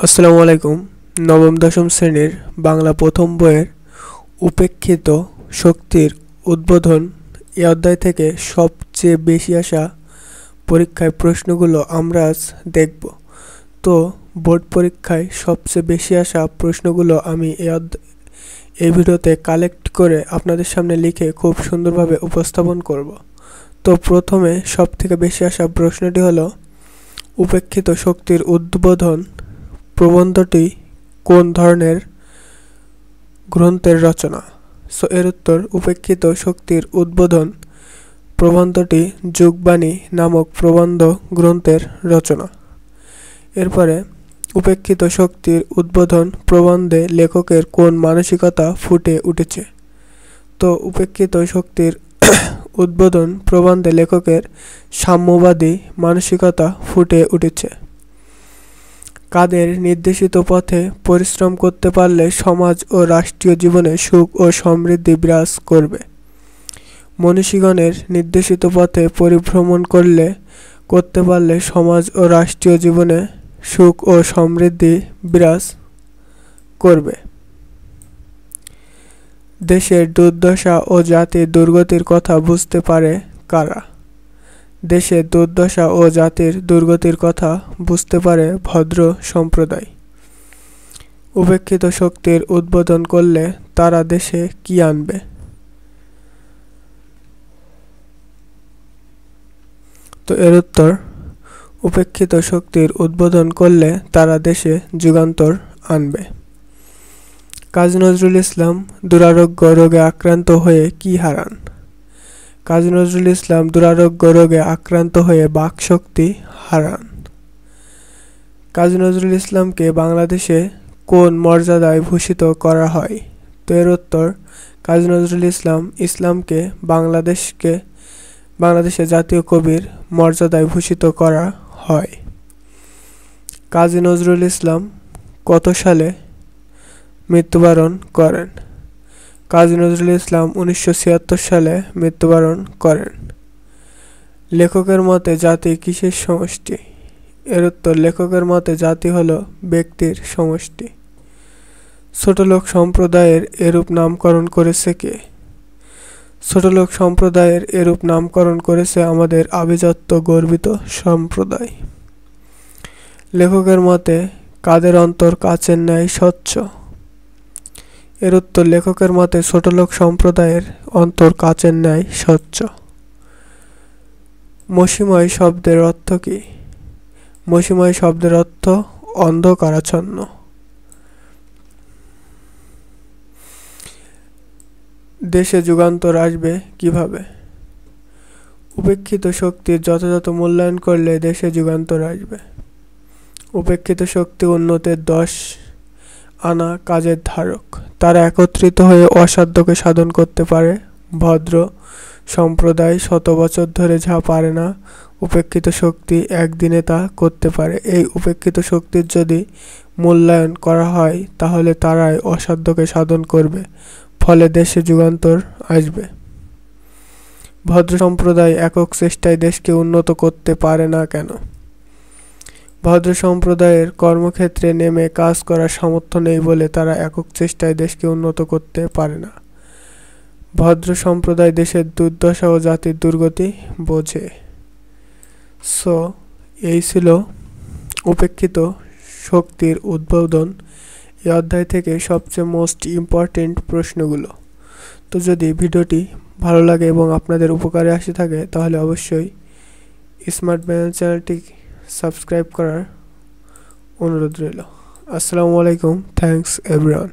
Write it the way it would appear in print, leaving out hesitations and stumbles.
আসসালামু আলাইকুম। নবম দশম শ্রেণীর বাংলা প্রথম বইয়ের উপেক্ষিত শক্তির উদ্বোধন এই অধ্যায় থেকে সবচেয়ে বেশি আসা পরীক্ষায় প্রশ্নগুলো আমরা আজ দেখব। তো বোর্ড পরীক্ষায় সবচেয়ে বেশি আসা প্রশ্নগুলো আমি এই ভিডিওতে কালেক্ট করে আপনাদের সামনে লিখে খুব সুন্দরভাবে উপস্থাপন করব। তো প্রথমে সবথেকে বেশি আসা প্রশ্নটি হলো, উপেক্ষিত শক্তির উদ্বোধন প্রবন্ধটি কোন ধরনের গ্রন্থের রচনা? সো এর উত্তর, উপেক্ষিত শক্তির উদ্বোধন প্রবন্ধটি যুগবাণী নামক প্রবন্ধ গ্রন্থের রচনা। এরপরে, উপেক্ষিত শক্তির উদ্বোধন প্রবন্ধে লেখকের কোন মানসিকতা ফুটে উঠেছে? তো উপেক্ষিত শক্তির উদ্বোধন প্রবন্ধে লেখকের সাম্যবাদী মানসিকতা ফুটে উঠেছে। কাদের নির্দেশিত পথে পরিশ্রম করতে পারলে সমাজ ও রাষ্ট্রীয় জীবনে সুখ ও সমৃদ্ধি বিরাজ করবে? মনীষীগণের নির্দেশিত পথে পরিভ্রমণ করতে পারলে সমাজ ও রাষ্ট্রীয় জীবনে সুখ ও সমৃদ্ধি বিরাজ করবে। দেশের দুর্দশা ও জাতির দুর্গতির কথা বুঝতে পারে কারা? দেশের দুর্দশা ও জাতির দুর্গতির কথা বুঝতে পারে ভদ্র সম্প্রদায়। উপেক্ষিত শক্তির উদ্বোধন করলে তারা দেশে কি আনবে? তো এর উত্তর, উপেক্ষিত শক্তির উদ্বোধন করলে তারা দেশে যুগান্তর আনবে। কাজী নজরুল ইসলাম দুরারোগ্য রোগে আক্রান্ত হয়ে কি হারান? কাজী নজরুল ইসলাম দুরারোগ্য রোগে আক্রান্ত হয়ে বাকশক্তি হারান। কাজী নজরুল ইসলামকে বাংলাদেশে কোন মর্যাদায় ভূষিত করা হয়? তো এর উত্তর, কাজী নজরুল ইসলামকে বাংলাদেশে জাতীয় কবির মর্যাদায় ভূষিত করা হয়। কাজী নজরুল ইসলাম কত সালে মৃত্যুবরণ করেন? কাজী নজরুল ইসলাম 1976 সালে মৃত্যুবরণ করেন। লেখকের মতে জাতি কিসের সমষ্টি? এর উত্তর, লেখকের মতে জাতি হলো ব্যক্তির সমষ্টি। ছোটলোক সম্প্রদায়ের এরূপ নামকরণ করেছে কে? ছোটলোক সম্প্রদায়ের এরূপ নামকরণ করেছে আমাদের আভিজাত্য গর্বিত সম্প্রদায়। লেখকের মতে কাদের অন্তর কাচের ন্যায় স্বচ্ছ? এর উত্তর, লেখকের মতে ছোটলোক সম্প্রদায়ের অন্তর কাচের ন্যায় স্বচ্ছ। মসীময় শব্দের অর্থ কি? মসীময় শব্দের অর্থ অন্ধকারাচ্ছন্ন। দেশে যুগান্তর আসবে কিভাবে? উপেক্ষিত শক্তির যথাযথ মূল্যায়ন করলে দেশে যুগান্তর আসবে। উপেক্ষিত শক্তি উন্নতির 10 আনা কাজের ধারক। তারা একত্রিত হয়ে অসাধ্যকে সাধন করতে পারে। ভদ্র সম্প্রদায় 100 বছর ধরে যা পারে না, উপেক্ষিত শক্তি একদিনে তা করতে পারে। এই উপেক্ষিত শক্তির যদি মূল্যায়ন করা হয় তাহলে তারাই অসাধ্যকে সাধন করবে, ফলে দেশে যুগান্তর আসবে। ভদ্র সম্প্রদায় একক চেষ্টায় দেশকে উন্নত করতে পারে না কেন? ভদ্র সম্প্রদায়ের কর্মক্ষেত্রে নেমে কাজ করার সামর্থ্য নেই বলে তারা একক চেষ্টায় দেশকে উন্নত করতে পারে না। ভদ্র সম্প্রদায় দেশের দুর্দশা ও জাতির দুর্গতি বোঝে। সো এই ছিল উপেক্ষিত শক্তির উদ্বোধন এই অধ্যায় থেকে সবচেয়ে মোস্ট ইম্পর্টেন্ট প্রশ্নগুলো। তো যদি ভিডিওটি ভালো লাগে এবং আপনাদের উপকারে আসে থাকে তাহলে অবশ্যই স্মার্ট ব্যানেল চ্যানেলটি সাবস্ক্রাইব করার অনুরোধ রইল। আসসালামু আলাইকুম। Thanks everyone.